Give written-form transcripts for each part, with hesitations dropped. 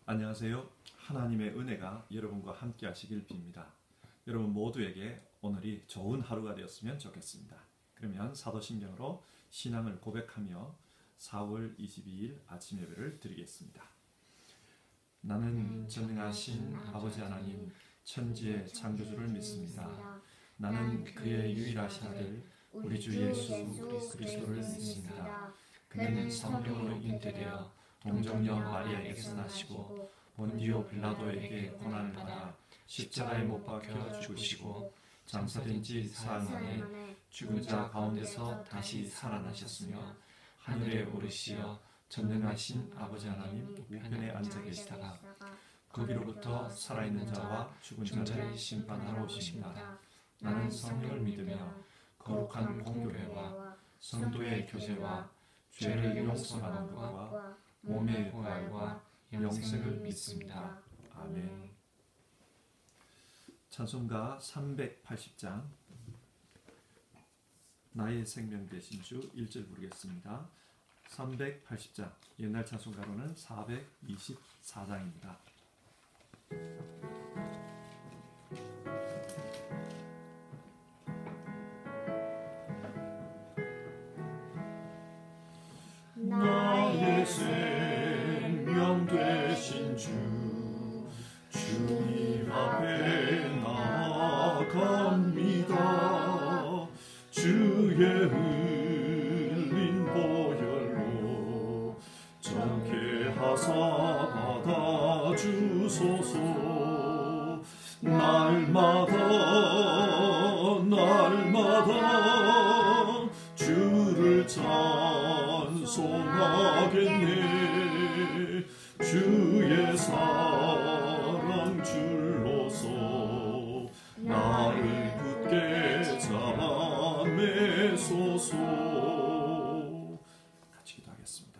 안녕하세요. 하나님의 은혜가 여러분과 함께 하시길 빕니다. 여러분 모두에게 오늘이 좋은 하루가 되었으면 좋겠습니다. 그러면 사도신경으로 신앙을 고백하며 4월 22일 아침 예배를 드리겠습니다. 나는 전능하신 아버지 하나님 천지의 창조주를 믿습니다. 나는 그의 유일하신 아들 우리 주 예수 그리스도를 믿습니다. 그는 성령으로 잉태되어 동정녀 마리아에게서 나시고 본디오 빌라도에게 고난을 받아 십자가에 못 박혀 죽으시고 장사된 지 사흘 만에 죽은 자 가운데서 다시 살아나셨으며 하늘에 오르시어 전능하신 아버지 하나님 우편에 앉아 계시다가 거기로부터 살아있는 자와 죽은 자를 심판하러 오십니다. 나는 성령을 믿으며 거룩한 공교회와 성도의 교제와 죄를 용서하는 것과 몸의 부활과 영생을 믿습니다. 아멘. 찬송가 380장 나의 생명 되신 주 1절 부르겠습니다. 380장 옛날 찬송가로는 424장입니다. 나의 생명 되신 주 주님 앞에 나아갑니다. 주의 흘린 보혈로 정케 하사 받아주소서. 날마다 주를 찬송하겠네. 주의 사랑 줄로서 나를 굳게 잡아매소서. 같이 기도하겠습니다.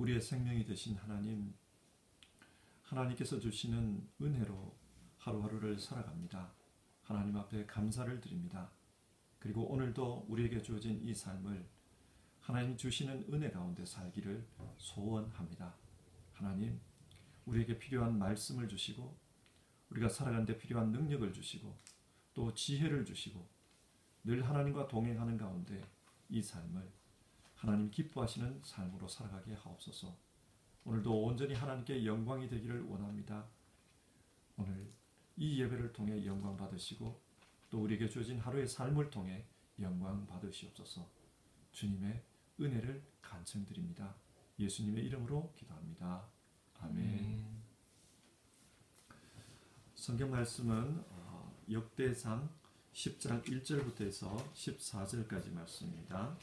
우리의 생명이 되신 하나님, 하나님께서 주시는 은혜로 하루하루를 살아갑니다. 하나님 앞에 감사를 드립니다. 그리고 오늘도 우리에게 주어진 이 삶을 하나님 주시는 은혜 가운데 살기를 소원합니다. 하나님, 우리에게 필요한 말씀을 주시고 우리가 살아가는 데 필요한 능력을 주시고 또 지혜를 주시고 늘 하나님과 동행하는 가운데 이 삶을 하나님 기뻐하시는 삶으로 살아가게 하옵소서. 오늘도 온전히 하나님께 영광이 되기를 원합니다. 오늘 이 예배를 통해 영광 받으시고 또 우리에게 주어진 하루의 삶을 통해 영광 받으시옵소서. 주님의 은혜를 간청드립니다. 예수님의 이름으로 기도합니다. 아멘. 성경 말씀은 역대상 10장 1절부터 해서 14절까지 말씀입니다.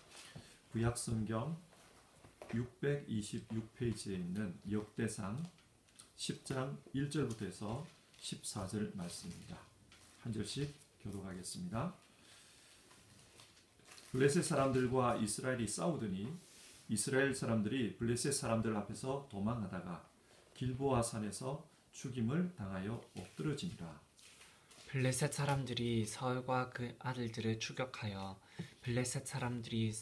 구약성경 626페이지에 있는 역대상 10장 1절부터 해서 14절 말씀입니다. 한 절씩 교독하겠습니다. 블레셋 사람들과 이스라엘이 싸우더니 이스라엘 사람들이 블레셋 사람들 앞에서 도망하다가 길보아 산에서 죽임을 당하여 엎드러지니라. 블레셋 사람들이 사울과 그 아들들을 추격하여 블레셋 사람들이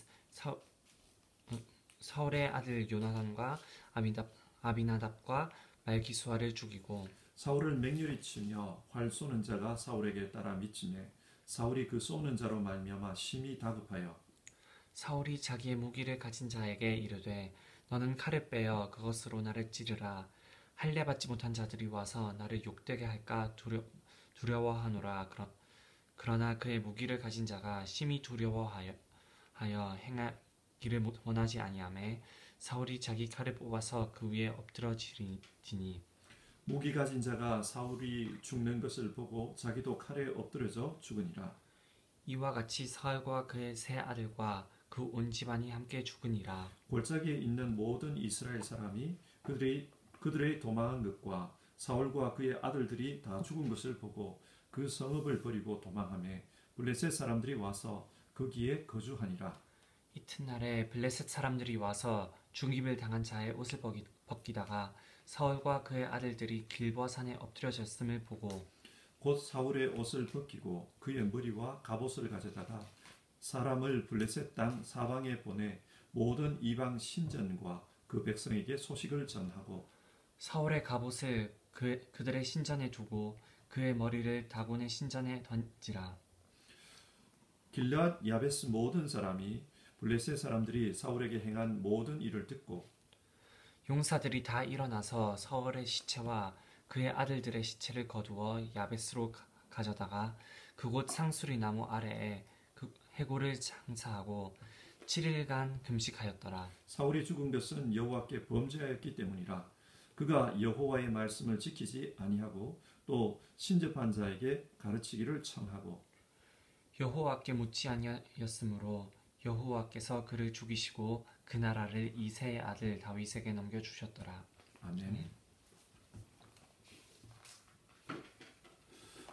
사울의 아들 요나단과 아비나답과 말기수아를 죽이고 사울을 맹렬히 치며 활 쏘는 자가 사울에게 따라 미치매 사울이 그 쏘는 자로 말미암아 심히 다급하여 사울이 자기의 무기를 가진 자에게 이르되 너는 칼을 빼어 그것으로 나를 찌르라. 할례받지 못한 자들이 와서 나를 욕되게 할까 두려워하노라. 그러나 그의 무기를 가진 자가 심히 두려워하여 행하기를 원하지 아니하매 사울이 자기 칼을 뽑아서 그 위에 엎드러지니 무기 가진 자가 사울이 죽는 것을 보고 자기도 칼에 엎드려져 죽으니라. 이와 같이 사울과 그의 세 아들과 그 온 집안이 함께 죽으니라. 골짜기에 있는 모든 이스라엘 사람이 그들의 도망한 것과 사울과 그의 아들들이 다 죽은 것을 보고 그 성읍을 버리고 도망하며 블레셋 사람들이 와서 거기에 거주하니라. 이튿날에 블레셋 사람들이 와서 죽임을 당한 자의 옷을 벗기다가 사울과 그의 아들들이 길보아 산에 엎드려졌음을 보고 곧 사울의 옷을 벗기고 그의 머리와 갑옷을 가져다가 사람을 블레셋 땅 사방에 보내 모든 이방 신전과 그 백성에게 소식을 전하고 사울의 갑옷을 그들의 신전에 두고 그의 머리를 다곤의 신전에 던지라. 길앗 야베스 모든 사람이 블레셋 사람들이 사울에게 행한 모든 일을 듣고 용사들이 다 일어나서 사울의 시체와 그의 아들들의 시체를 거두어 야베스로 가져다가 그곳 상수리 나무 아래에 그 해골을 장사하고 7일간 금식하였더라. 사울이 죽은 것은 여호와께 범죄하였기 때문이라. 그가 여호와의 말씀을 지키지 아니하고 또 신접한 자에게 가르치기를 청하고 여호와께 묻지 아니하였으므로 여호와께서 그를 죽이시고 그 나라를 이새의 아들 다윗에게 넘겨주셨더라. 아멘.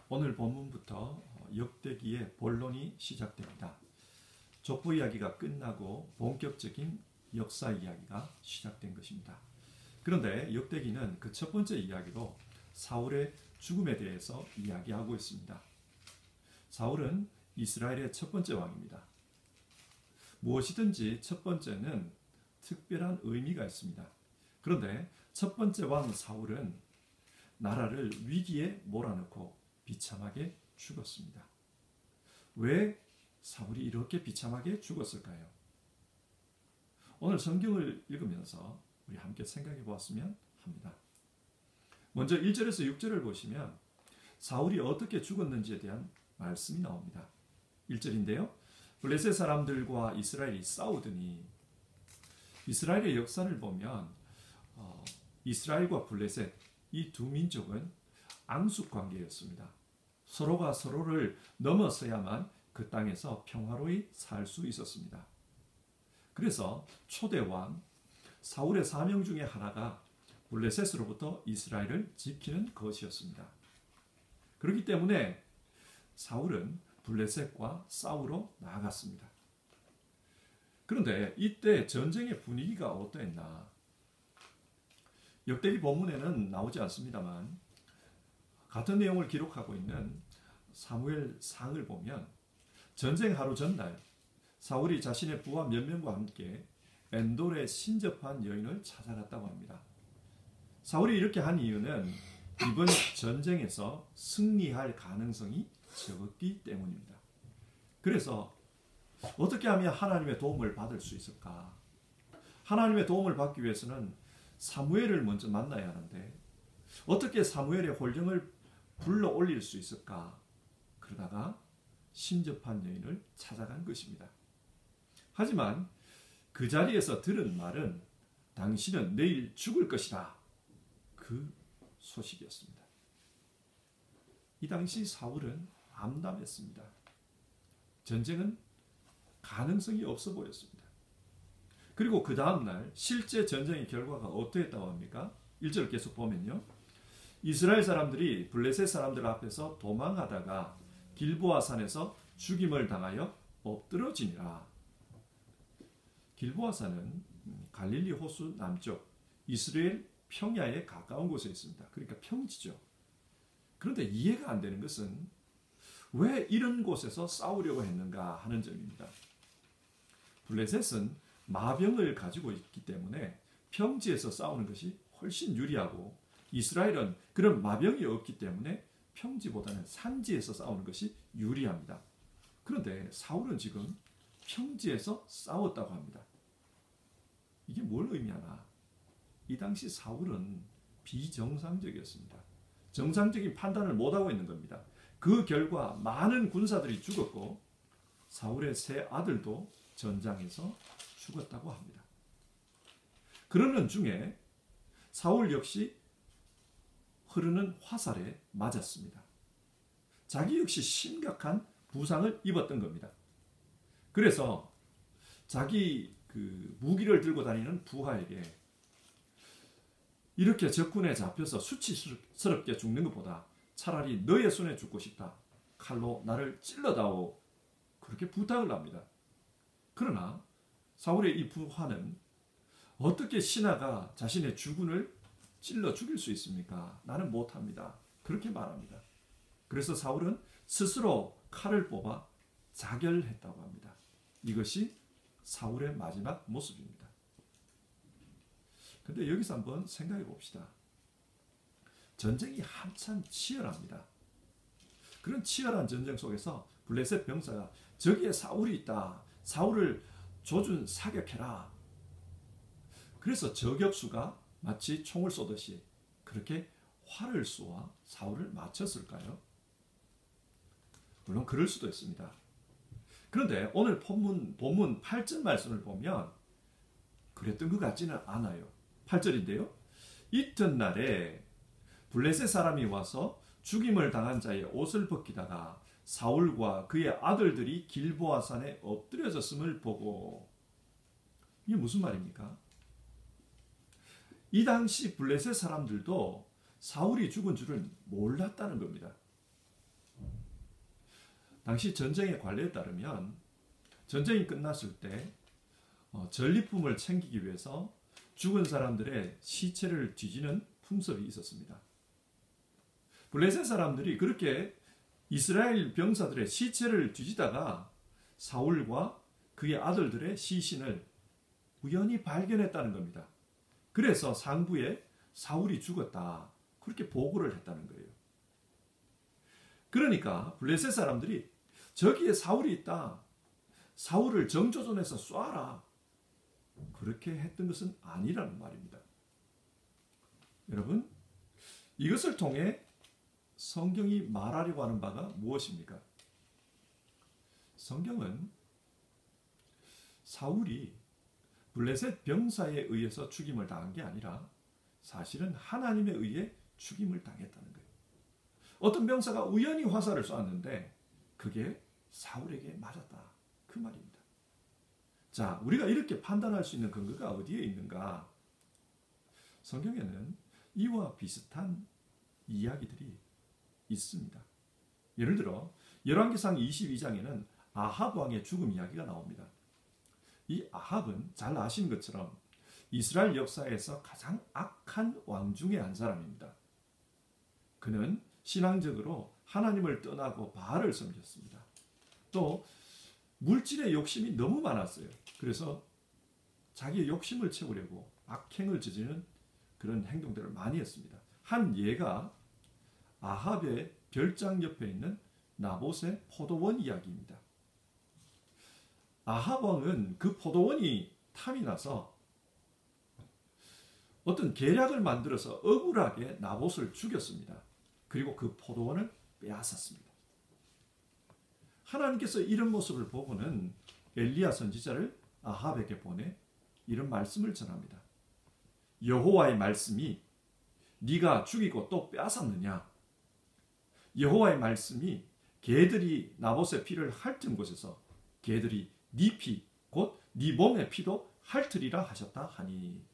오늘 본문부터 역대기의 본론이 시작됩니다. 족보 이야기가 끝나고 본격적인 역사 이야기가 시작된 것입니다. 그런데 역대기는 그 첫 번째 이야기로 사울의 죽음에 대해서 이야기하고 있습니다. 사울은 이스라엘의 첫 번째 왕입니다. 무엇이든지 첫 번째는 특별한 의미가 있습니다. 그런데 첫 번째 왕 사울은 나라를 위기에 몰아넣고 비참하게 죽었습니다. 왜 사울이 이렇게 비참하게 죽었을까요? 오늘 성경을 읽으면서 우리 함께 생각해 보았으면 합니다. 먼저 1절에서 6절을 보시면 사울이 어떻게 죽었는지에 대한 말씀이 나옵니다. 1절인데요. 블레셋 사람들과 이스라엘이 싸우더니 이스라엘의 역사를 보면 이스라엘과 블레셋 이 두 민족은 앙숙 관계였습니다. 서로가 서로를 넘어서야만 그 땅에서 평화로이 살 수 있었습니다. 그래서 초대 왕 사울의 사명 중에 하나가 블레셋으로부터 이스라엘을 지키는 것이었습니다. 그렇기 때문에 사울은 블레셋과 싸우러 나아갔습니다. 그런데 이때 전쟁의 분위기가 어떠했나? 역대기 본문에는 나오지 않습니다만 같은 내용을 기록하고 있는 사무엘상을 보면 전쟁 하루 전날 사울이 자신의 부하 몇 명과 함께 엔돌에 신접한 여인을 찾아갔다고 합니다. 사울이 이렇게 한 이유는 이번 전쟁에서 승리할 가능성이 적었기 때문입니다. 그래서 어떻게 하면 하나님의 도움을 받을 수 있을까? 하나님의 도움을 받기 위해서는 사무엘을 먼저 만나야 하는데 어떻게 사무엘의 홀령을 불러 올릴 수 있을까? 그러다가 신접한 여인을 찾아간 것입니다. 하지만 그 자리에서 들은 말은 당신은 내일 죽을 것이다. 그 소식이었습니다. 이 당시 사울은 암담했습니다. 전쟁은 가능성이 없어 보였습니다. 그리고 그 다음날 실제 전쟁의 결과가 어떠했다고 합니까? 1절 계속 보면요. 이스라엘 사람들이 블레셋 사람들 앞에서 도망하다가 길보아 산에서 죽임을 당하여 엎드러지니라. 길보아 산은 갈릴리 호수 남쪽 이스라엘 평야에 가까운 곳에 있습니다. 그러니까 평지죠. 그런데 이해가 안 되는 것은 왜 이런 곳에서 싸우려고 했는가 하는 점입니다. 블레셋은 마병을 가지고 있기 때문에 평지에서 싸우는 것이 훨씬 유리하고 이스라엘은 그런 마병이 없기 때문에 평지보다는 산지에서 싸우는 것이 유리합니다. 그런데 사울은 지금 평지에서 싸웠다고 합니다. 이게 뭘 의미하나? 이 당시 사울은 비정상적이었습니다. 정상적인 판단을 못하고 있는 겁니다. 그 결과 많은 군사들이 죽었고 사울의 세 아들도 전장에서 죽었다고 합니다. 그러는 중에 사울 역시 흐르는 화살에 맞았습니다. 자기 역시 심각한 부상을 입었던 겁니다. 그래서 자기 그 무기를 들고 다니는 부하에게 이렇게 적군에 잡혀서 수치스럽게 죽는 것보다 차라리 너의 손에 죽고 싶다. 칼로 나를 찔러다오. 그렇게 부탁을 합니다. 그러나 사울의 이 부하는 어떻게 신하가 자신의 주군을 찔러 죽일 수 있습니까? 나는 못합니다. 그렇게 말합니다. 그래서 사울은 스스로 칼을 뽑아 자결했다고 합니다. 이것이 사울의 마지막 모습입니다. 근데 여기서 한번 생각해 봅시다. 전쟁이 한참 치열합니다. 그런 치열한 전쟁 속에서 블레셋 병사가 저기에 사울이 있다. 사울을 조준 사격해라. 그래서 저격수가 마치 총을 쏘듯이 그렇게 활을 쏘아 사울을 맞췄을까요? 물론 그럴 수도 있습니다. 그런데 오늘 본문 8절 말씀을 보면 그랬던 것 같지는 않아요. 8절인데요. 이튿날에 블레셋 사람이 와서 죽임을 당한 자의 옷을 벗기다가 사울과 그의 아들들이 길보아산에 엎드려졌음을 보고, 이게 무슨 말입니까? 이 당시 블레셋 사람들도 사울이 죽은 줄을 몰랐다는 겁니다. 당시 전쟁의 관례에 따르면 전쟁이 끝났을 때 전리품을 챙기기 위해서 죽은 사람들의 시체를 뒤지는 풍습이 있었습니다. 블레셋 사람들이 그렇게 이스라엘 병사들의 시체를 뒤지다가 사울과 그의 아들들의 시신을 우연히 발견했다는 겁니다. 그래서 상부에 사울이 죽었다. 그렇게 보고를 했다는 거예요. 그러니까 블레셋 사람들이 저기에 사울이 있다. 사울을 정조준에서 쏴라. 그렇게 했던 것은 아니라는 말입니다. 여러분, 이것을 통해 성경이 말하려고 하는 바가 무엇입니까? 성경은 사울이 블레셋 병사에 의해서 죽임을 당한 게 아니라 사실은 하나님에 의해 죽임을 당했다는 거예요. 어떤 병사가 우연히 화살을 쏘았는데 그게 사울에게 맞았다. 그 말입니다. 자, 우리가 이렇게 판단할 수 있는 근거가 어디에 있는가? 성경에는 이와 비슷한 이야기들이 있습니다. 예를 들어 열왕기상 22장에는 아합 왕의 죽음 이야기가 나옵니다. 이 아합은 잘 아시는 것처럼 이스라엘 역사에서 가장 악한 왕 중에 한 사람입니다. 그는 신앙적으로 하나님을 떠나고 바알을 섬겼습니다. 또 물질의 욕심이 너무 많았어요. 그래서 자기의 욕심을 채우려고 악행을 저지르는 그런 행동들을 많이 했습니다. 한 예가 아합의 별장 옆에 있는 나봇의 포도원 이야기입니다. 아합 왕은 그 포도원이 탐이 나서 어떤 계략을 만들어서 억울하게 나봇을 죽였습니다. 그리고 그 포도원을 빼앗았습니다. 하나님께서 이런 모습을 보고는 엘리야 선지자를 아합에게 보내 이런 말씀을 전합니다. 여호와의 말씀이 네가 죽이고 또 빼앗았느냐? 여호와의 말씀이 개들이 나봇의 피를 핥은 곳에서 개들이 네 피, 곧 네 몸의 피도 핥으리라 하셨다 하니.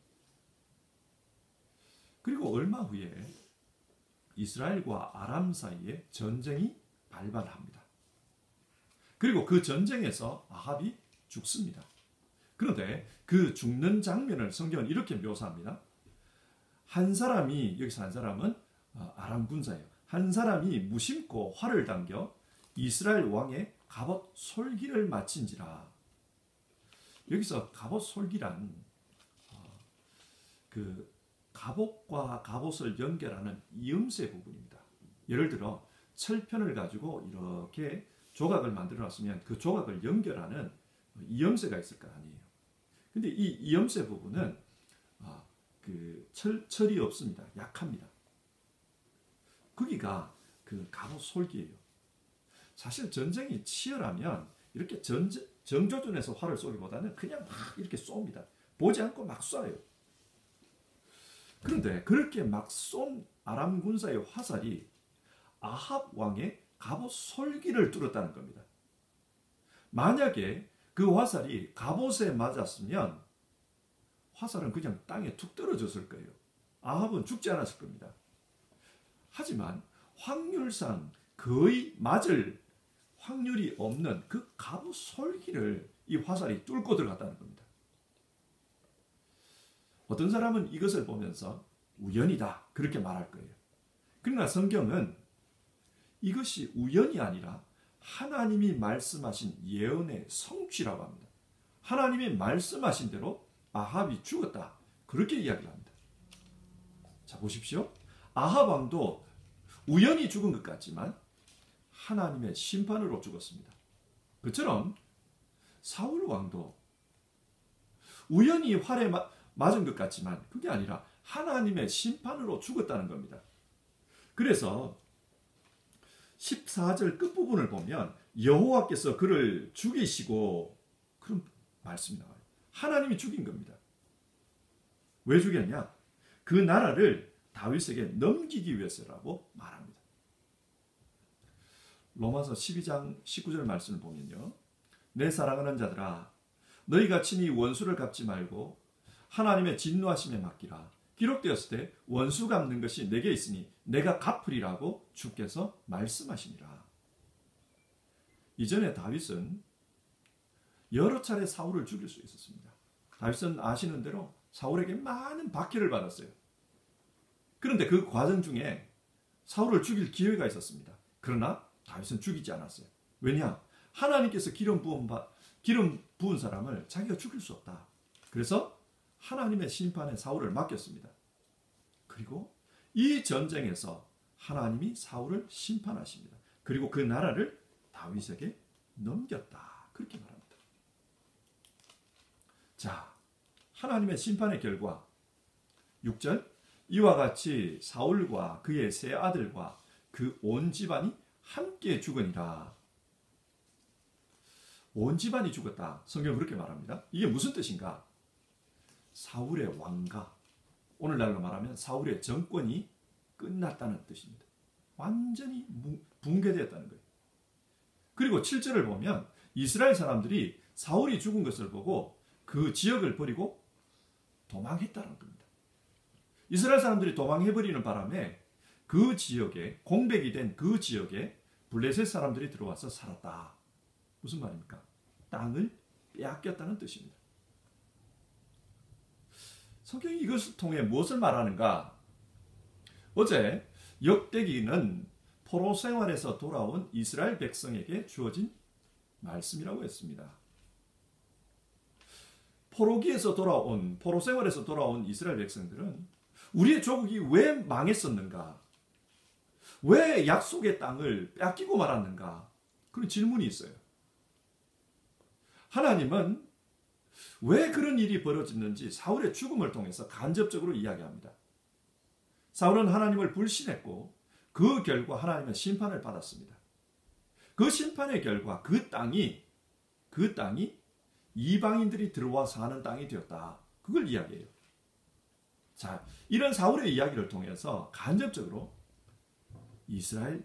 그리고 얼마 후에 이스라엘과 아람 사이에 전쟁이 발발합니다. 그리고 그 전쟁에서 아합이 죽습니다. 그런데 그 죽는 장면을 성경은 이렇게 묘사합니다. 한 사람이, 여기서 한 사람은 아람 군사예요. 한 사람이 무심코 활을 당겨 이스라엘 왕의 갑옷 솔기를 마친지라. 여기서 갑옷 솔기란 그 갑옷과 갑옷을 연결하는 이음새 부분입니다. 예를 들어 철편을 가지고 이렇게 조각을 만들어 놨으면 그 조각을 연결하는 이음새가 있을 거 아니에요. 근데 이 이음새 부분은 그 철이 없습니다. 약합니다. 거기가 그 갑옷 솔기예요. 사실 전쟁이 치열하면 이렇게 정조준에서 활을 쏘기보다는 그냥 막 이렇게 쏩니다. 보지 않고 막 쏴요. 그런데 그렇게 막 쏜 아람 군사의 화살이 아합 왕의 갑옷 솔기를 뚫었다는 겁니다. 만약에 그 화살이 갑옷에 맞았으면 화살은 그냥 땅에 툭 떨어졌을 거예요. 아합은 죽지 않았을 겁니다. 하지만 확률상 거의 맞을 확률이 없는 그 갑옷 솔기를 이 화살이 뚫고 들어갔다는 겁니다. 어떤 사람은 이것을 보면서 우연이다 그렇게 말할 거예요. 그러나 성경은 이것이 우연이 아니라 하나님이 말씀하신 예언의 성취라고 합니다. 하나님이 말씀하신 대로 아합이 죽었다 그렇게 이야기를 합니다. 자 보십시오. 아합 왕도 우연히 죽은 것 같지만 하나님의 심판으로 죽었습니다. 그처럼 사울 왕도 우연히 활에 맞은 것 같지만 그게 아니라 하나님의 심판으로 죽었다는 겁니다. 그래서 14절 끝부분을 보면 여호와께서 그를 죽이시고 그런 말씀이 나와요. 하나님이 죽인 겁니다. 왜 죽였냐? 그 나라를 다윗에게 넘기기 위해서라고 말합니다. 로마서 12장 19절 말씀을 보면요. 내 사랑하는 자들아 너희가 친히 원수를 갚지 말고 하나님의 진노하심에 맡기라. 기록되었을 때 원수 갚는 것이 내게 있으니 내가 갚으리라고 주께서 말씀하시니라. 이전에 다윗은 여러 차례 사울을 죽일 수 있었습니다. 다윗은 아시는 대로 사울에게 많은 박해를 받았어요. 그런데 그 과정 중에 사울을 죽일 기회가 있었습니다. 그러나 다윗은 죽이지 않았어요. 왜냐? 하나님께서 기름 부은 사람을 자기가 죽일 수 없다. 그래서 하나님의 심판에 사울을 맡겼습니다. 그리고 이 전쟁에서 하나님이 사울을 심판하십니다. 그리고 그 나라를 다윗에게 넘겼다. 그렇게 말합니다. 자, 하나님의 심판의 결과 6절 이와 같이 사울과 그의 세 아들과 그 온 집안이 함께 죽으니라. 온 집안이 죽었다. 성경은 그렇게 말합니다. 이게 무슨 뜻인가? 사울의 왕가, 오늘날로 말하면 사울의 정권이 끝났다는 뜻입니다. 완전히 붕괴되었다는 거예요. 그리고 7절을 보면 이스라엘 사람들이 사울이 죽은 것을 보고 그 지역을 버리고 도망했다는 겁니다. 이스라엘 사람들이 도망해버리는 바람에 그 지역에, 공백이 된 그 지역에 블레셋 사람들이 들어와서 살았다. 무슨 말입니까? 땅을 빼앗겼다는 뜻입니다. 성경이 이것을 통해 무엇을 말하는가? 어제 역대기는 포로 생활에서 돌아온 이스라엘 백성에게 주어진 말씀이라고 했습니다. 포로 생활에서 돌아온 이스라엘 백성들은 우리의 조국이 왜 망했었는가? 왜 약속의 땅을 뺏기고 말았는가? 그런 질문이 있어요. 하나님은 왜 그런 일이 벌어졌는지 사울의 죽음을 통해서 간접적으로 이야기합니다. 사울은 하나님을 불신했고 그 결과 하나님의 심판을 받았습니다. 그 심판의 결과 그 땅이 이방인들이 들어와 사는 땅이 되었다. 그걸 이야기해요. 자, 이런 사울의 이야기를 통해서 간접적으로 이스라엘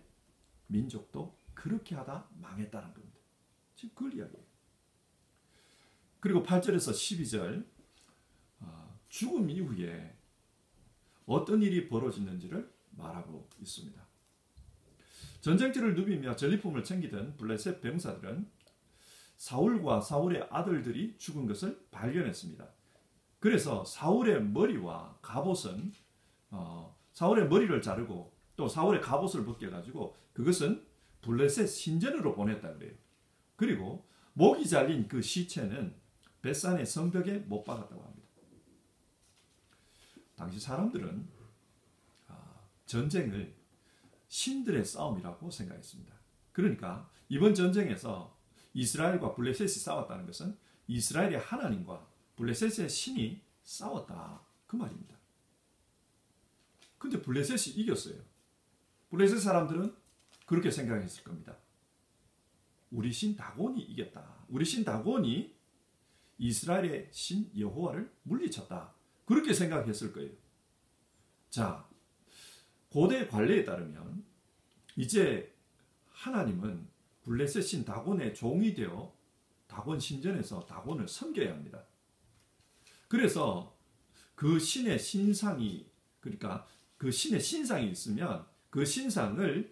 민족도 그렇게 하다 망했다는 겁니다. 지금 그걸 이야기해요. 그리고 8절에서 12절 죽음 이후에 어떤 일이 벌어졌는지를 말하고 있습니다. 전쟁터를 누비며 전리품을 챙기던 블레셋 병사들은 사울과 사울의 아들들이 죽은 것을 발견했습니다. 그래서 사울의 머리와 갑옷은 사울의 머리를 자르고 또 사울의 갑옷을 벗겨가지고 그것은 블레셋 신전으로 보냈다 그래요. 그리고 목이 잘린 그 시체는 벳산의 성벽에 못 박았다고 합니다. 당시 사람들은 전쟁을 신들의 싸움이라고 생각했습니다. 그러니까 이번 전쟁에서 이스라엘과 블레셋이 싸웠다는 것은 이스라엘의 하나님과 블레셋의 신이 싸웠다. 그 말입니다. 근데 블레셋이 이겼어요. 블레셋 사람들은 그렇게 생각했을 겁니다. 우리 신 다곤이 이겼다. 우리 신 다곤이 이스라엘의 신 여호와를 물리쳤다. 그렇게 생각했을 거예요. 자, 고대 관례에 따르면 이제 하나님은 블레셋 신 다곤의 종이 되어 다곤 신전에서 다곤을 섬겨야 합니다. 그래서 그 신의 신상이, 그러니까 그 신의 신상이 있으면 그 신상을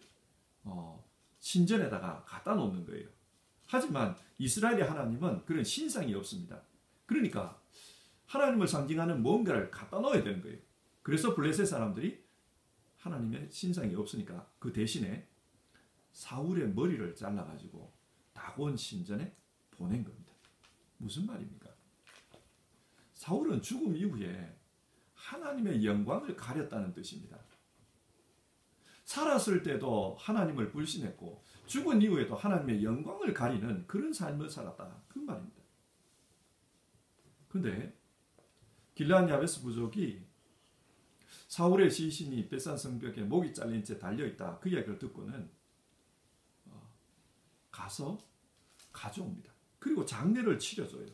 신전에다가 갖다 놓는 거예요. 하지만 이스라엘의 하나님은 그런 신상이 없습니다. 그러니까 하나님을 상징하는 뭔가를 갖다 놓아야 되는 거예요. 그래서 블레셋 사람들이 하나님의 신상이 없으니까 그 대신에 사울의 머리를 잘라가지고 다곤 신전에 보낸 겁니다. 무슨 말입니까? 사울은 죽음 이후에 하나님의 영광을 가렸다는 뜻입니다. 살았을 때도 하나님을 불신했고 죽은 이후에도 하나님의 영광을 가리는 그런 삶을 살았다. 그 말입니다. 그런데 길르앗 야베스 부족이 사울의 시신이 벳산 성벽에 목이 잘린 채 달려있다. 그 이야기를 듣고는 가서 가져옵니다. 그리고 장례를 치러줘요.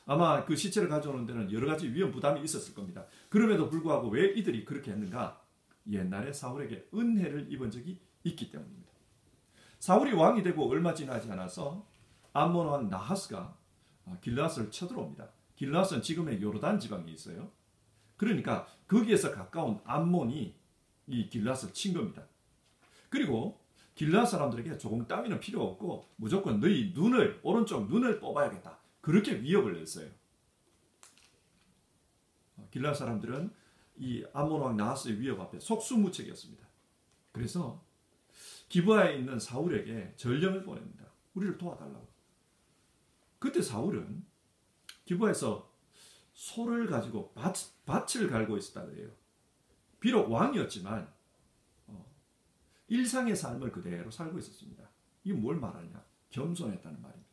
아마 그 시체를 가져오는 데는 여러 가지 위험 부담이 있었을 겁니다. 그럼에도 불구하고 왜 이들이 그렇게 했는가? 옛날에 사울에게 은혜를 입은 적이 있기 때문입니다. 사울이 왕이 되고 얼마 지나지 않아서 암몬 왕 나하스가 길르앗을 쳐들어옵니다. 길르앗은 지금의 요르단 지방에 있어요. 그러니까 거기에서 가까운 암몬이 이 길르앗을 친 겁니다. 그리고 길르앗 사람들에게 조공 따위는 필요 없고 무조건 너희 눈을, 오른쪽 눈을 뽑아야겠다. 그렇게 위협을 냈어요. 길르앗 사람들은 이 암몬 왕 나하스의 위협 앞에 속수무책이었습니다. 그래서 기브아에 있는 사울에게 전령을 보냅니다. 우리를 도와달라고. 그때 사울은 기브아에서 소를 가지고 밭을 갈고 있었다 그래요. 비록 왕이었지만 일상의 삶을 그대로 살고 있었습니다. 이게 뭘 말하냐? 겸손했다는 말입니다.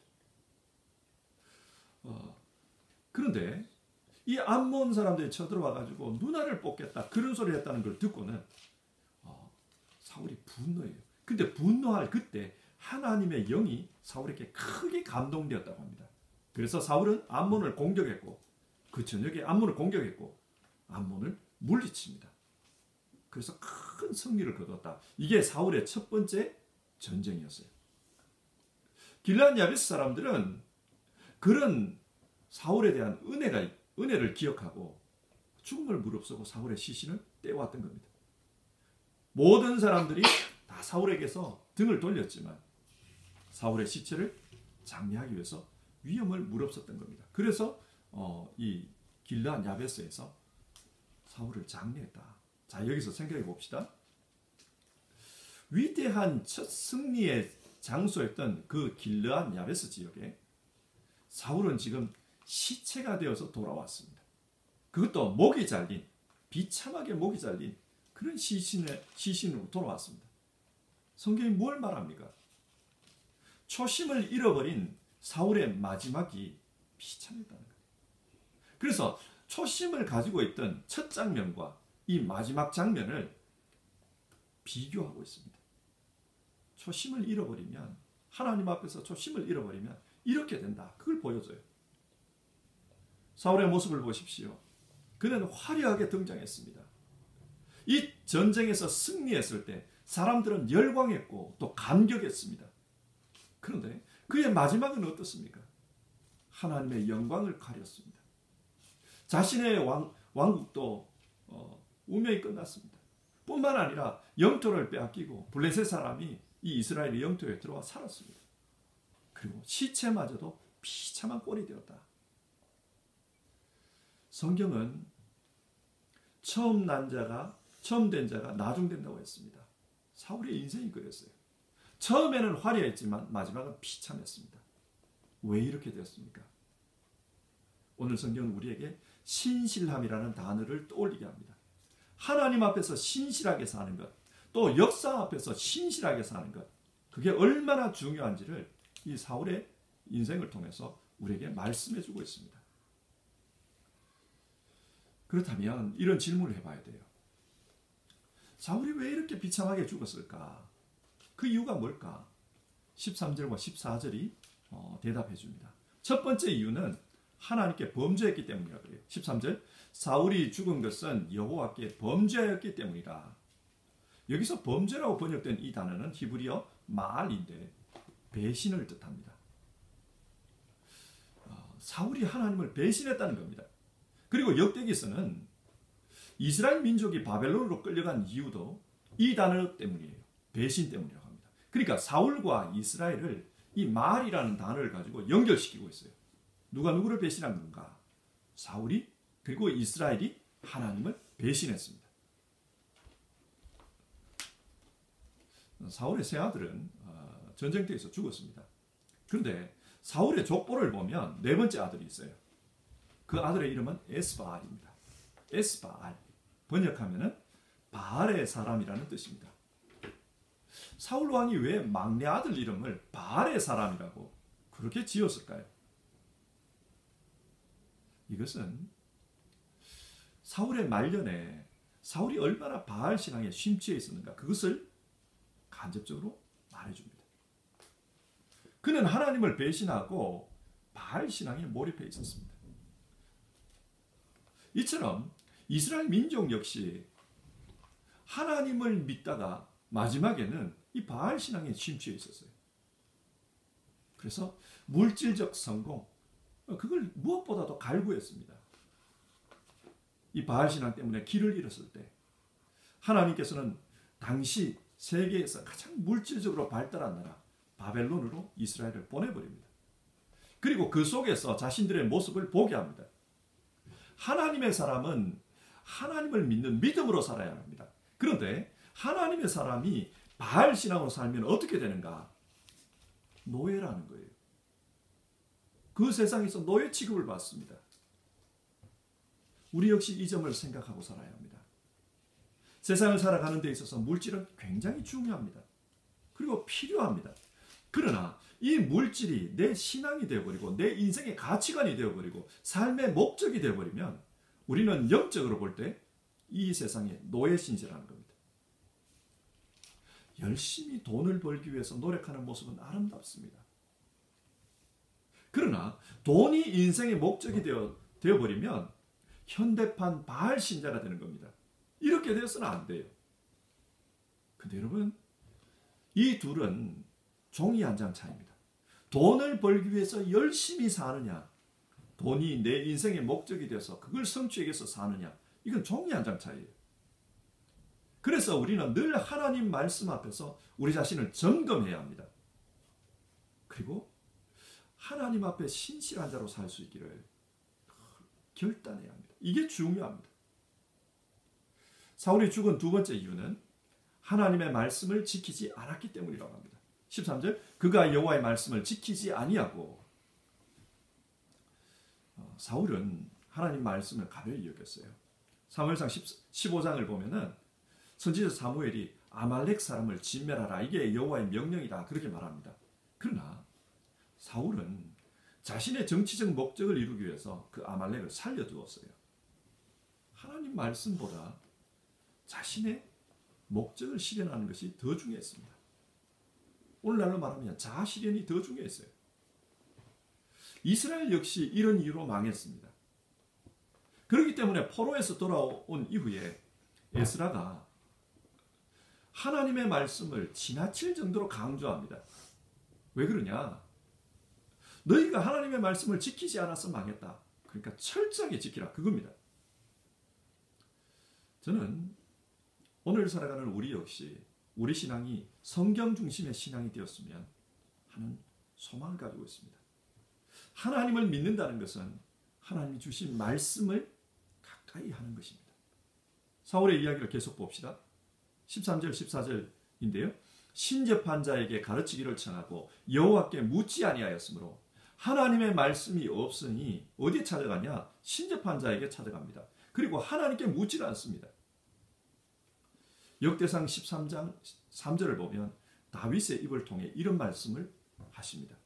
그런데 이 암몬 사람들이 쳐들어와가지고 누나를 뽑겠다 그런 소리를 했다는 걸 듣고는 사울이 분노해요. 근데 분노할 그때 하나님의 영이 사울에게 크게 감동되었다고 합니다. 그래서 사울은 암몬을 공격했고 그 저녁에 암몬을 공격했고 암몬을 물리칩니다. 그래서 큰 승리를 거뒀다. 이게 사울의 첫 번째 전쟁이었어요. 길르앗 야베스 사람들은 그런 사울에 대한 은혜를 기억하고 죽음을 무릅쓰고 사울의 시신을 떼어왔던 겁니다. 모든 사람들이 다 사울에게서 등을 돌렸지만 사울의 시체를 장례하기 위해서 위험을 무릅썼던 겁니다. 그래서 이 길르앗 야베스에서 사울을 장례했다. 자, 여기서 생각해 봅시다. 위대한 첫 승리의 장소였던 그 길르앗 야베스 지역에 사울은 지금 시체가 되어서 돌아왔습니다. 그것도 목이 잘린, 비참하게 목이 잘린 그런 시신으로 돌아왔습니다. 성경이 뭘 말합니까? 초심을 잃어버린 사울의 마지막이 비참했다는 거예요. 그래서 초심을 가지고 있던 첫 장면과 이 마지막 장면을 비교하고 있습니다. 초심을 잃어버리면, 하나님 앞에서 초심을 잃어버리면 이렇게 된다. 그걸 보여줘요. 사울의 모습을 보십시오. 그는 화려하게 등장했습니다. 이 전쟁에서 승리했을 때 사람들은 열광했고 또 감격했습니다. 그런데 그의 마지막은 어떻습니까? 하나님의 영광을 가렸습니다. 자신의 왕국도 운명이 끝났습니다. 뿐만 아니라 영토를 빼앗기고 블레셋 사람이 이 이스라엘의 영토에 들어와 살았습니다. 그리고 시체마저도 비참한 꼴이 되었다. 성경은 처음 된 자가 나중된다고 했습니다. 사울의 인생이 그랬어요. 처음에는 화려했지만 마지막은 비참했습니다. 왜 이렇게 되었습니까? 오늘 성경은 우리에게 신실함이라는 단어를 떠올리게 합니다. 하나님 앞에서 신실하게 사는 것, 또 역사 앞에서 신실하게 사는 것, 그게 얼마나 중요한지를 이 사울의 인생을 통해서 우리에게 말씀해주고 있습니다. 그렇다면 이런 질문을 해봐야 돼요. 사울이 왜 이렇게 비참하게 죽었을까? 그 이유가 뭘까? 13절과 14절이 대답해 줍니다. 첫 번째 이유는 하나님께 범죄했기 때문이라 그래요. 13절 사울이 죽은 것은 여호와께 범죄하였기 때문이라. 여기서 범죄라고 번역된 이 단어는 히브리어 마알인데 배신을 뜻합니다. 사울이 하나님을 배신했다는 겁니다. 그리고 역대기에서는 이스라엘 민족이 바벨론으로 끌려간 이유도 이 단어 때문이에요. 배신 때문이라고 합니다. 그러니까 사울과 이스라엘을 이 마알이라는 단어를 가지고 연결시키고 있어요. 누가 누구를 배신한 건가? 사울이 그리고 이스라엘이 하나님을 배신했습니다. 사울의 세 아들은 전쟁터에서 죽었습니다. 그런데 사울의 족보를 보면 네 번째 아들이 있어요. 그 아들의 이름은 에스바알입니다. 에스바알. 번역하면은 바알의 사람이라는 뜻입니다. 사울 왕이 왜 막내 아들 이름을 바알의 사람이라고 그렇게 지었을까요? 이것은 사울의 말년에 사울이 얼마나 바알 신앙에 심취해 있었는가 그것을 간접적으로 말해줍니다. 그는 하나님을 배신하고 바알 신앙에 몰입해 있었습니다. 이처럼 이스라엘 민족 역시 하나님을 믿다가 마지막에는 이 바알 신앙에 심취해 있었어요. 그래서 물질적 성공, 그걸 무엇보다도 갈구했습니다. 이 바알 신앙 때문에 길을 잃었을 때 하나님께서는 당시 세계에서 가장 물질적으로 발달한 나라 바벨론으로 이스라엘을 보내버립니다. 그리고 그 속에서 자신들의 모습을 보게 합니다. 하나님의 사람은 하나님을 믿는 믿음으로 살아야 합니다. 그런데 하나님의 사람이 바알 신앙으로 살면 어떻게 되는가? 노예라는 거예요. 그 세상에서 노예 취급을 받습니다. 우리 역시 이 점을 생각하고 살아야 합니다. 세상을 살아가는 데 있어서 물질은 굉장히 중요합니다. 그리고 필요합니다. 그러나 이 물질이 내 신앙이 되어버리고 내 인생의 가치관이 되어버리고 삶의 목적이 되어버리면 우리는 영적으로 볼 때 이 세상의 노예 신세라는 겁니다. 열심히 돈을 벌기 위해서 노력하는 모습은 아름답습니다. 그러나 돈이 인생의 목적이 되어버리면 현대판 바알 신자가 되는 겁니다. 이렇게 되어서는 안 돼요. 근데 여러분, 이 둘은 종이 한 장 차이입니다. 돈을 벌기 위해서 열심히 사느냐, 돈이 내 인생의 목적이 돼서 그걸 성취하기 위해서 사느냐, 이건 종이 한 장 차이예요. 그래서 우리는 늘 하나님 말씀 앞에서 우리 자신을 점검해야 합니다. 그리고 하나님 앞에 신실한 자로 살 수 있기를 결단해야 합니다. 이게 중요합니다. 사울이 죽은 두 번째 이유는 하나님의 말씀을 지키지 않았기 때문이라고 합니다. 13절 그가 여호와의 말씀을 지키지 아니하고 사울은 하나님 말씀을 가벼이 여겼어요. 사무엘상 15장을 보면은 선지자 사무엘이 아말렉 사람을 진멸하라 이게 여호와의 명령이다 그렇게 말합니다. 그러나 사울은 자신의 정치적 목적을 이루기 위해서 그 아말렉을 살려두었어요. 하나님 말씀보다 자신의 목적을 실현하는 것이 더 중요했습니다. 오늘날로 말하면 자아실현이 더 중요했어요. 이스라엘 역시 이런 이유로 망했습니다. 그렇기 때문에 포로에서 돌아온 이후에 에스라가 하나님의 말씀을 지나칠 정도로 강조합니다. 왜 그러냐? 너희가 하나님의 말씀을 지키지 않아서 망했다. 그러니까 철저하게 지키라. 그겁니다. 저는 오늘 살아가는 우리 역시 우리 신앙이 성경 중심의 신앙이 되었으면 하는 소망을 가지고 있습니다. 하나님을 믿는다는 것은 하나님이 주신 말씀을 가까이 하는 것입니다. 사울의 이야기를 계속 봅시다. 13절 14절인데요. 신접한 자에게 가르치기를 청하고 여호와께 묻지 아니하였으므로 하나님의 말씀이 없으니 어디에 찾아가냐? 신접한 자에게 찾아갑니다. 그리고 하나님께 묻지를 않습니다. 역대상 13장 3절을 보면 다윗의 입을 통해 이런 말씀을 하십니다.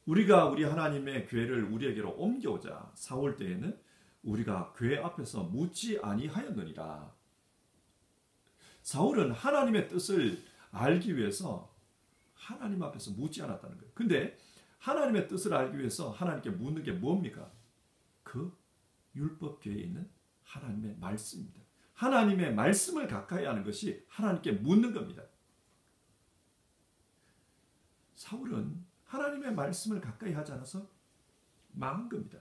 우리가 우리 하나님의 궤를 우리에게로 옮겨오자 사올 때에는 우리가 궤 앞에서 묻지 아니하였느니라. 사울은 하나님의 뜻을 알기 위해서 하나님 앞에서 묻지 않았다는 거예요. 근데 하나님의 뜻을 알기 위해서 하나님께 묻는 게 뭡니까? 그 율법궤에 있는 하나님의 말씀입니다. 하나님의 말씀을 가까이 하는 것이 하나님께 묻는 겁니다. 사울은 하나님의 말씀을 가까이 하지 않아서 망한 겁니다.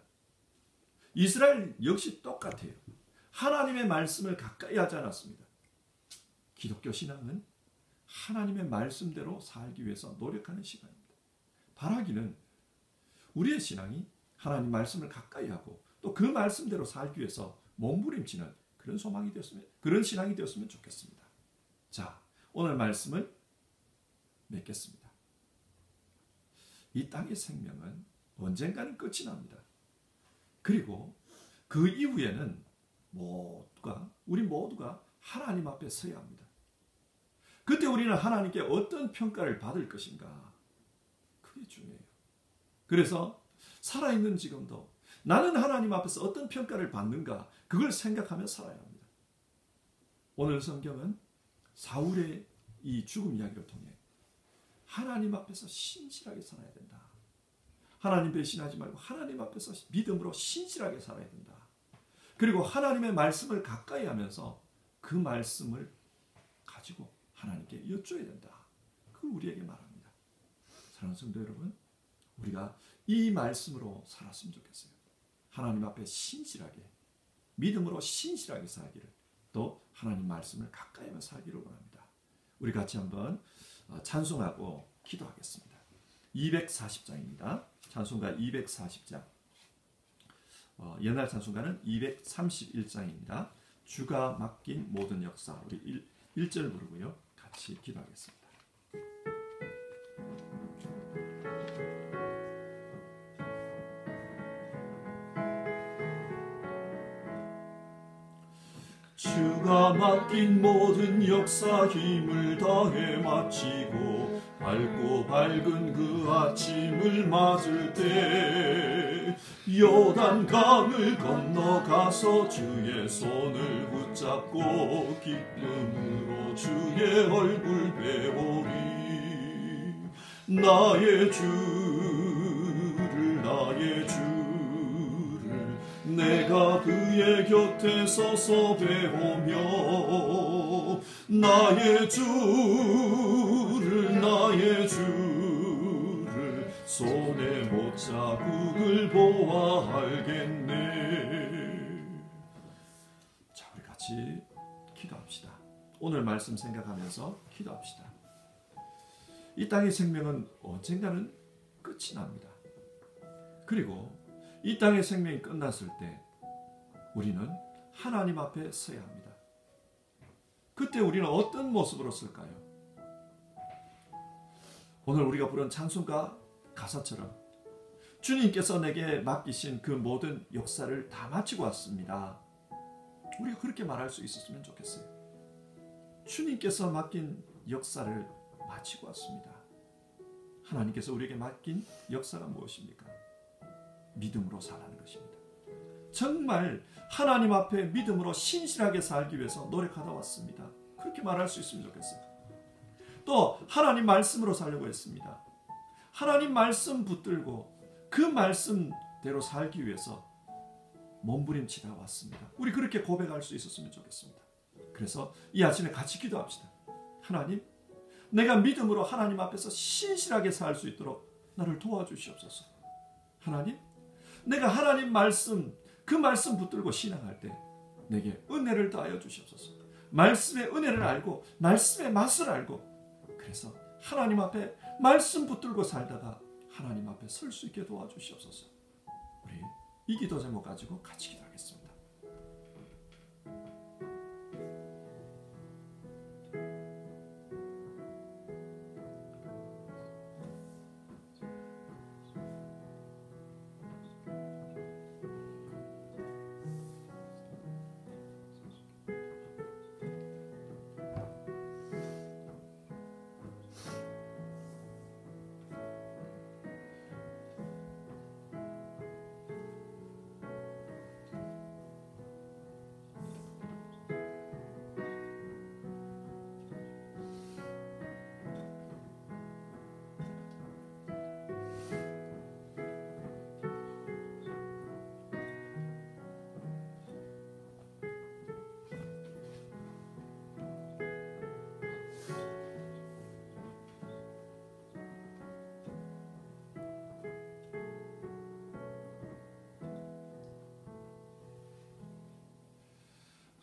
이스라엘 역시 똑같아요. 하나님의 말씀을 가까이 하지 않았습니다. 기독교 신앙은 하나님의 말씀대로 살기 위해서 노력하는 시간입니다. 바라기는 우리의 신앙이 하나님 말씀을 가까이 하고 또 그 말씀대로 살기 위해서 몸부림치는 그런 소망이 되었으면, 그런 신앙이 되었으면 좋겠습니다. 자, 오늘 말씀을 맺겠습니다. 이 땅의 생명은 언젠가는 끝이 납니다. 그리고 그 이후에는 우리 모두가 하나님 앞에 서야 합니다. 그때 우리는 하나님께 어떤 평가를 받을 것인가? 그게 중요해요. 그래서 살아있는 지금도 나는 하나님 앞에서 어떤 평가를 받는가? 그걸 생각하며 살아야 합니다. 오늘 성경은 사울의 이 죽음 이야기를 통해 하나님 앞에서 신실하게 살아야 된다. 하나님 배신하지 말고 하나님 앞에서 믿음으로 신실하게 살아야 된다. 그리고 하나님의 말씀을 가까이 하면서 그 말씀을 가지고 하나님께 여쭤야 된다. 그걸 우리에게 말합니다. 사랑하는 성도 여러분, 우리가 이 말씀으로 살았으면 좋겠어요. 하나님 앞에 신실하게, 믿음으로 신실하게 살기를, 또 하나님 말씀을 가까이 하며 살기를 원합니다. 우리 같이 한번 찬송하고 기도하겠습니다. 240장입니다. 찬송가 240장. 옛날 찬송가는 231장입니다. 주가 맡긴 모든 역사. 우리 1절 부르고요. 같이 기도하겠습니다. 주가 맡긴 모든 역사 힘을 다해 마치고 밝고 밝은 그 아침을 맞을 때 요단강을 건너가서 주의 손을 붙잡고 기쁨으로 주의 얼굴 배우리. 나의 주를 내가 그의 곁에 서서 배우며 나의 주를 손에 못자국을 보아 알겠네. 자, 우리 같이 기도합시다. 오늘 말씀 생각하면서 기도합시다. 이 땅의 생명은 언젠가는 끝이 납니다. 그리고 이 땅의 생명이 끝났을 때 우리는 하나님 앞에 서야 합니다. 그때 우리는 어떤 모습으로 쓸까요? 오늘 우리가 부른 찬송가 가사처럼 주님께서 내게 맡기신 그 모든 역사를 다 마치고 왔습니다. 우리가 그렇게 말할 수 있었으면 좋겠어요. 주님께서 맡긴 역사를 마치고 왔습니다. 하나님께서 우리에게 맡긴 역사가 무엇입니까? 믿음으로 살아가는 것입니다. 정말 하나님 앞에 믿음으로 신실하게 살기 위해서 노력하다 왔습니다. 그렇게 말할 수 있으면 좋겠어요. 또 하나님 말씀으로 살려고 했습니다. 하나님 말씀 붙들고 그 말씀대로 살기 위해서 몸부림치다 왔습니다. 우리 그렇게 고백할 수 있었으면 좋겠습니다. 그래서 이 아침에 같이 기도합시다. 하나님, 내가 믿음으로 하나님 앞에서 신실하게 살 수 있도록 나를 도와주시옵소서. 하나님, 내가 하나님 말씀, 그 말씀 붙들고 신앙할 때 내게 은혜를 더하여 주시옵소서. 말씀의 은혜를 알고 말씀의 맛을 알고 그래서 하나님 앞에 말씀 붙들고 살다가 하나님 앞에 설 수 있게 도와주시옵소서. 우리 이 기도 제목 가지고 같이 기도하겠습니다.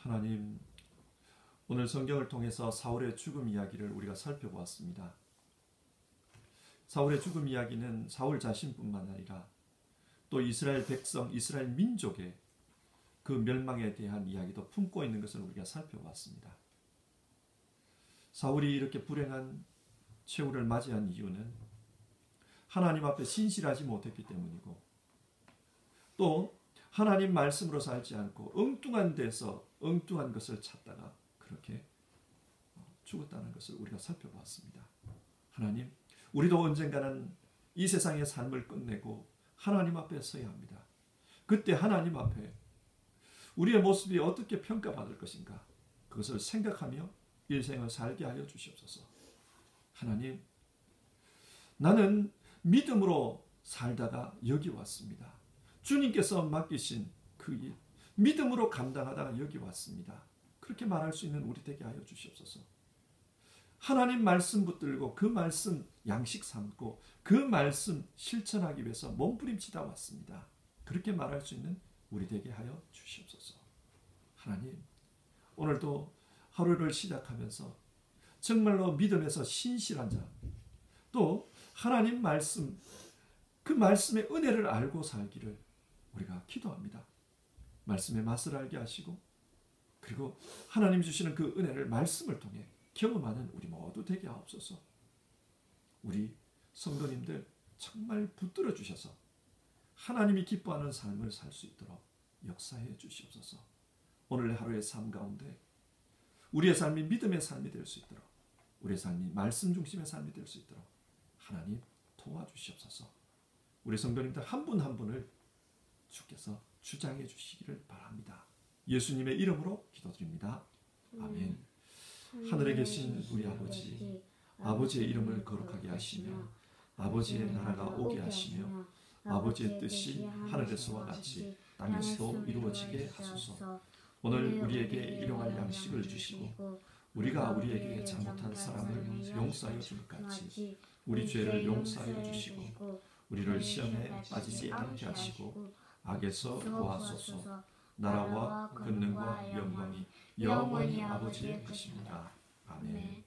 하나님, 오늘 성경을 통해서 사울의 죽음 이야기를 우리가 살펴보았습니다. 사울의 죽음 이야기는 사울 자신뿐만 아니라 또 이스라엘 백성, 이스라엘 민족의 그 멸망에 대한 이야기도 품고 있는 것을 우리가 살펴봤습니다. 사울이 이렇게 불행한 최후를 맞이한 이유는 하나님 앞에 신실하지 못했기 때문이고, 또 하나님 말씀으로 살지 않고 엉뚱한 데서 엉뚱한 것을 찾다가 그렇게 죽었다는 것을 우리가 살펴봤습니다. 하나님, 우리도 언젠가는 이 세상의 삶을 끝내고 하나님 앞에 서야 합니다. 그때 하나님 앞에 우리의 모습이 어떻게 평가받을 것인가, 그것을 생각하며 일생을 살게 하여 주시옵소서. 하나님, 나는 믿음으로 살다가 여기 왔습니다. 주님께서 맡기신 그 일, 믿음으로 감당하다가 여기 왔습니다. 그렇게 말할 수 있는 우리 되게 하여 주시옵소서. 하나님 말씀 붙들고 그 말씀 양식 삼고 그 말씀 실천하기 위해서 몸부림치다 왔습니다. 그렇게 말할 수 있는 우리 되게 하여 주시옵소서. 하나님, 오늘도 하루를 시작하면서 정말로 믿음에서 신실한 자, 또 하나님 말씀, 그 말씀의 은혜를 알고 살기를 우리가 기도합니다. 말씀의 맛을 알게 하시고, 그리고 하나님 주시는 그 은혜를 말씀을 통해 경험하는 우리 모두 되게 하옵소서. 우리 성도님들 정말 붙들어 주셔서 하나님이 기뻐하는 삶을 살 수 있도록 역사해 주시옵소서. 오늘 하루의 삶 가운데 우리의 삶이 믿음의 삶이 될 수 있도록, 우리의 삶이 말씀 중심의 삶이 될 수 있도록 하나님 도와주시옵소서. 우리 성도님들 한 분 한 분을 주께서 주장해 주시기를 바랍니다. 예수님의 이름으로 기도드립니다. 아멘. 하늘에 계신 우리 아버지, 아버지의 이름을 거룩하게 하시며 아버지의 나라가 오게 하시며 아버지의 뜻이 하늘에서와 같이 땅에서도 이루어지게 하소서. 오늘 우리에게 일용할 양식을 주시고 우리가 우리에게 잘못한 사람을 용서하여 줄 것 같이 우리 죄를 용서하여 주시고 우리를 시험에 빠지지 않게 하시고 악에서 구하소서. 나라와 권능과 영광이 영원히 아버지의 것입니다. 아멘.